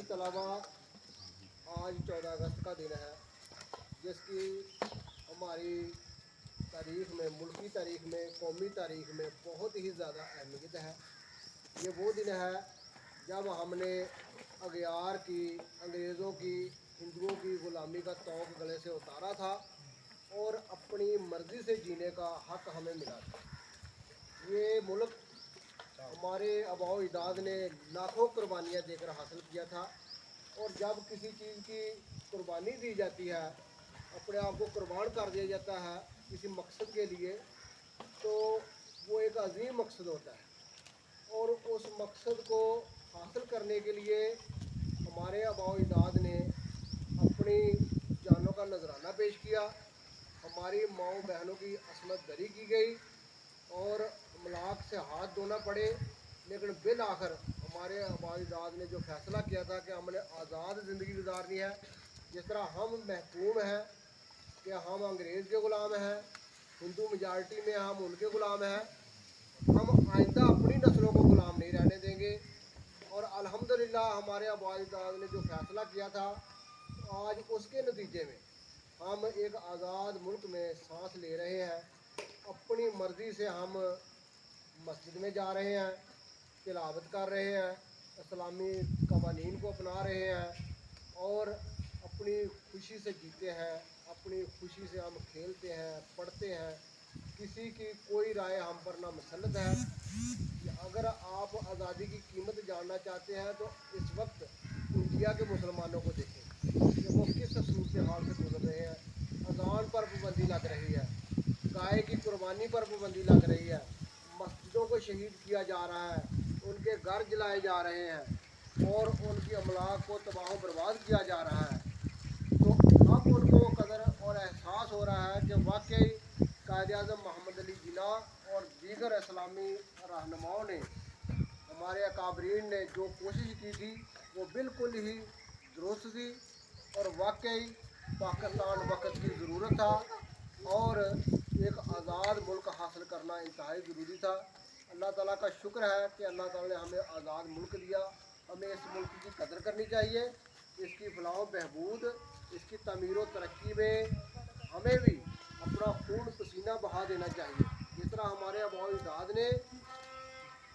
इसके अलावा आज 14 अगस्त का दिन है, जिसकी हमारी तारीख़ में, मुल्की तारीख़ में, कौमी तारीख़ में बहुत ही ज़्यादा अहमियत है। ये वो दिन है जब हमने अगियार की, अंग्रेज़ों की, हिंदुओं की ग़ुलामी का तौक गले से उतारा था और अपनी मर्ज़ी से जीने का हक़ हमें मिला था। ये मुल्क हमारे आबाओ अजदाद ने लाखों कुर्बानियाँ देकर हासिल किया था, और जब किसी चीज़ की कुर्बानी दी जाती है, अपने आप को कुर्बान कर दिया जाता है किसी मकसद के लिए, तो वो एक अजीम मकसद होता है। और उस मकसद को हासिल करने के लिए हमारे आबाओ अजदाद ने अपनी जानों का नजराना पेश किया। हमारी माओ बहनों की असमत दरी की गई और अमलाक से हाथ धोना पड़े, लेकिन बिल आखिर हमारे आबाओ अजदाद ने जो फैसला किया था कि हमने आज़ाद ज़िंदगी गुजारनी है। जिस तरह हम महकूम हैं कि हम अंग्रेज़ के ग़ुलाम हैं, हिंदू मेजॉरिटी में हम उनके ग़ुलाम हैं, हम आइंदा अपनी नस्लों को ग़ुलाम नहीं रहने देंगे। और अल्हम्दुलिल्लाह हमारे आबाओ अजदाद ने जो फैसला किया था, आज उसके नतीजे में हम एक आज़ाद मुल्क में सांस ले रहे हैं। अपनी मर्ज़ी से हम मस्जिद में जा रहे हैं, तिलावत कर रहे हैं, इस्लामी कवानीन को अपना रहे हैं और अपनी खुशी से जीते हैं। अपनी खुशी से हम खेलते हैं, पढ़ते हैं। किसी की कोई राय हम पर ना मुसल्लत है। अगर आप आज़ादी की कीमत जानना चाहते हैं तो इस वक्त इंडिया के मुसलमानों को देखें कि वो किस सूरत हाल से गुजर रहे हैं। अज़ान पर पाबंदी लग रही है, गाय की कुर्बानी पर पाबंदी लग रही है, मस्जिदों को शहीद किया जा रहा है, उनके घर जलाए जा रहे हैं और उनकी अमलाक को तबाह बर्बाद किया जा रहा है। तो अब उनको कदर और एहसास हो रहा है कि वाकई कायद-ए-आज़म मोहम्मद अली जिन्ना और दीगर इस्लामी रहनुमाओं ने, हमारे अकाबरीन ने जो कोशिश की थी वो बिल्कुल ही दुरुस्त थी और वाकई पाकिस्तान वक्त की ज़रूरत था और एक आज़ाद मुल्क हासिल करना इंतहाई ज़रूरी था। अल्लाह ताला का शुक्र है कि अल्लाह ताला ने हमें आज़ाद मुल्क दिया। हमें इस मुल्क की कदर करनी चाहिए, इसकी फलाह बहबूद, इसकी तमीर व तरक्की में हमें भी अपना खून पसीना बहा देना चाहिए। जिस तरह हमारे आबाओ अजदाद ने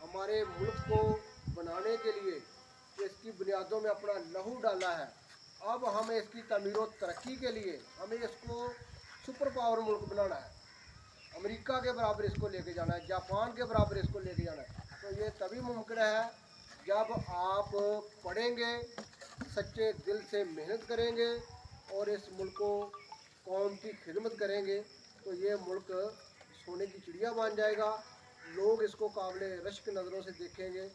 हमारे मुल्क को बनाने के लिए इसकी बुनियादों में अपना लहू डाला है, अब हमें इसकी तमीर व तरक्की के लिए हमें इसको सुपर पावर मुल्क बनाना है। अमेरिका के बराबर इसको लेके जाना है, जापान के बराबर इसको लेके जाना है। तो ये तभी मुमकिन है जब आप पढ़ेंगे, सच्चे दिल से मेहनत करेंगे और इस मुल्क को, कौम की खिदमत करेंगे, तो ये मुल्क सोने की चिड़िया बन जाएगा। लोग इसको काबिल रश्क नज़रों से देखेंगे।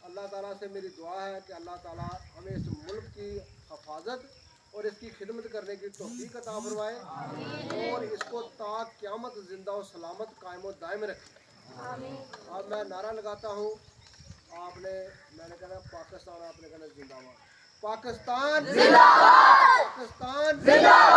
अल्लाह ताला से मेरी दुआ है कि अल्लाह ताला हमें इस मुल्क की हफाजत और इसकी खिदमत करने की तौफीक अता फरमाए और इसको ता क़यामत ज़िंदा और सलामत कायम और दायम रखे। अब मैं नारा लगाता हूँ, मैंने कहना पाकिस्तान, आपने कहना जिंदाबाद। पाकिस्तान जिंदाबाद, पाकिस्तान जिंदाबाद।